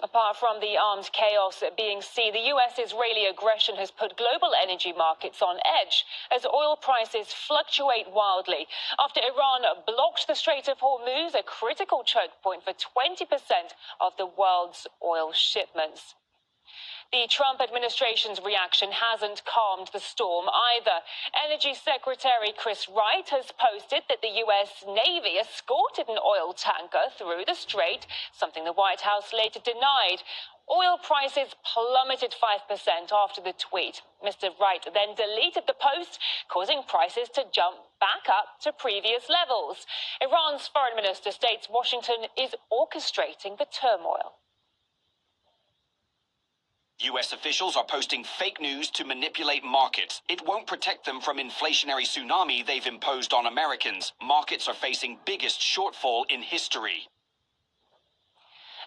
Apart from the armed chaos being seen, the US-Israeli aggression has put global energy markets on edge as oil prices fluctuate wildly. After Iran blocked the Strait of Hormuz, a critical choke point for 20% of the world's oil shipments. The Trump administration's reaction hasn't calmed the storm either. Energy Secretary Chris Wright has posted that the U.S. Navy escorted an oil tanker through the strait, something the White House later denied. Oil prices plummeted 5% after the tweet. Mr. Wright then deleted the post, causing prices to jump back up to previous levels. Iran's foreign minister states Washington is orchestrating the turmoil. US officials are posting fake news to manipulate markets. It won't protect them from inflationary tsunami they've imposed on Americans. Markets are facing biggest shortfall in history.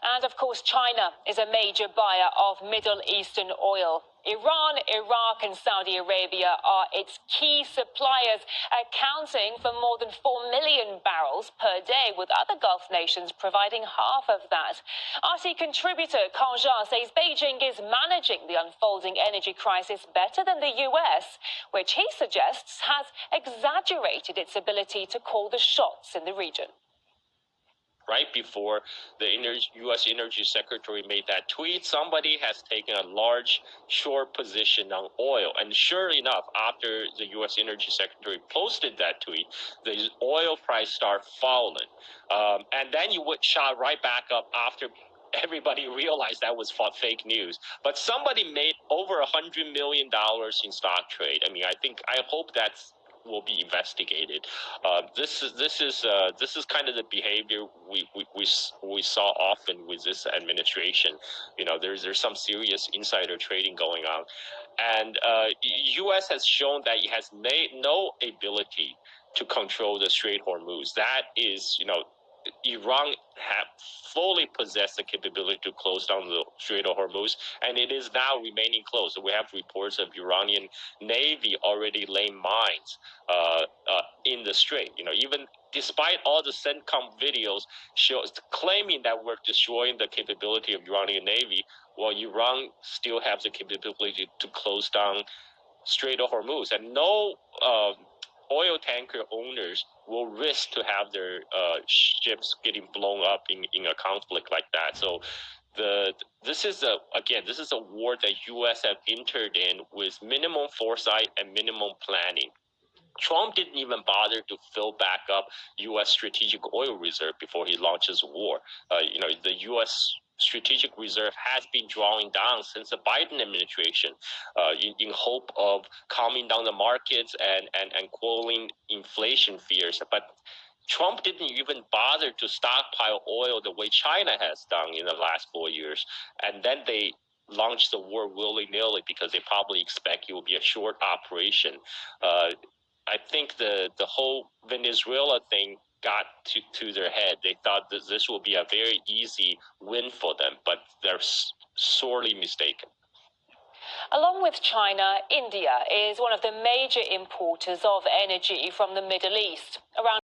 And of course, China is a major buyer of Middle Eastern oil. Iran, Iraq and Saudi Arabia are its key suppliers, accounting for more than 4 million barrels per day, with other Gulf nations providing half of that. RT contributor Kang Zha says Beijing is managing the unfolding energy crisis better than the US, which he suggests has exaggerated its ability to call the shots in the region. Right before the U.S. Energy Secretary made that tweet, somebody has taken a large short position on oil. And sure enough, after the U.S. Energy Secretary posted that tweet, the oil price started falling. And then you would shot right back up after everybody realized that was fake news. But somebody made over $100 million in stock trade. I hope that's will be investigated. This is kind of the behavior we saw often with this administration. There's some serious insider trading going on, and U.S. has shown that it has no ability to control the Strait of Hormuz. That is, Iran have fully possessed the capability to close down the Strait of Hormuz, and it is now remaining closed. So we have reports of Iranian Navy already laying mines in the strait. Even despite all the CENTCOM videos claiming that we're destroying the capability of Iranian Navy, well, Iran still has the capability to close down Strait of Hormuz, and no oil tanker owners will risk to have their ships getting blown up in a conflict like that. So this is a war that U.S. have entered in with minimum foresight and minimum planning. Trump didn't even bother to fill back up U.S. strategic oil reserve before he launches war. The U.S. strategic reserve has been drawing down since the Biden administration in hope of calming down the markets and quelling inflation fears. But Trump didn't even bother to stockpile oil the way China has done in the last 4 years. And then they launched the war willy-nilly because they probably expect it will be a short operation. I think the whole Venezuela thing got to their head. They thought that this will be a very easy win for them, but they're sorely mistaken. Along with China, India is one of the major importers of energy from the Middle East. Around